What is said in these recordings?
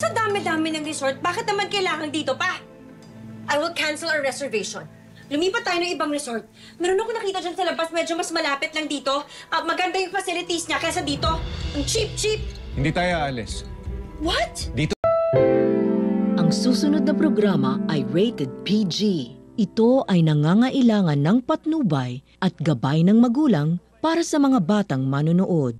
Sa dami-dami ng resort, bakit naman kailangan dito pa? I will cancel our reservation. Lumipat tayo ng ibang resort. Meron ako nakita dyan sa labas, medyo mas malapit lang dito. Maganda yung facilities niya kaysa dito. Ang cheap. Hindi tayo aalis. What? Dito. Ang susunod na programa ay rated PG. Ito ay nangangailangan ng patnubay at gabay ng magulang para sa mga batang manonood.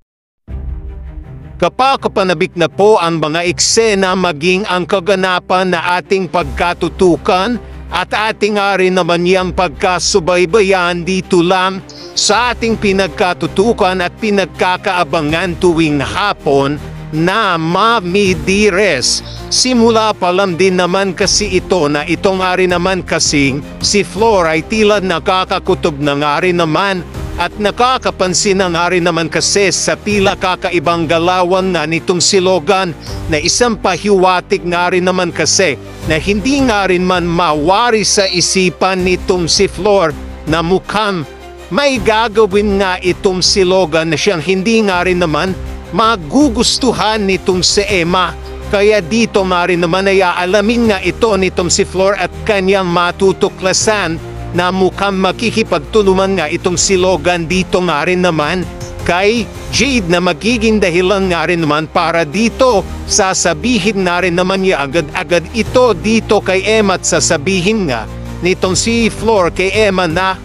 Kapakapanabik na po ang mga eksena maging ang kaganapan na ating pagkatutukan at ating rin naman yung pagkasubaybayan dito lang sa ating pinagkatutukan at pinagkakaabangan tuwing hapon na Mami Dearest. Simula pa lang din naman kasi ito na ito nga rin naman kasing si Flor ay tila nakakakutob na nga rin naman at nakakapansin na nga rin naman kasi sa pila kakaibang galawan na nitong si Logan na isang pahiwatig nga rin naman kasi na hindi nga rin man mawari sa isipan nitong si Flor na mukhang may gagawin nga itong si Logan na siyang hindi nga rin naman magugustuhan nitong si Emma. Kaya dito nga rin naman ay aalamin nga ito nitong si Flor at kanyang matutuklasan na mukhang makikipagtulungan nga itong si Logan dito nga rin naman kay Jade na magiging dahilan nga rin naman para dito sasabihin na rin naman niya agad-agad ito dito kay Emma at sasabihin nga nitong si Flor kay Emma na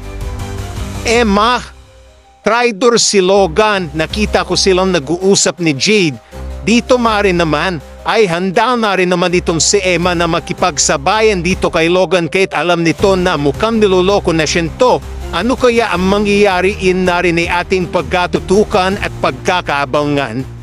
Emma, traitor si Logan. Nakita ko silang nag-uusap ni Jade. Dito nga rin naman ay handa na rin naman itong si Emma na makipagsabayan dito kay Logan kahit alam nito na mukhang niloloko na siya to. Ano kaya ang mangyayari na rin ay ating pagkatutukan at pagkakaabangan?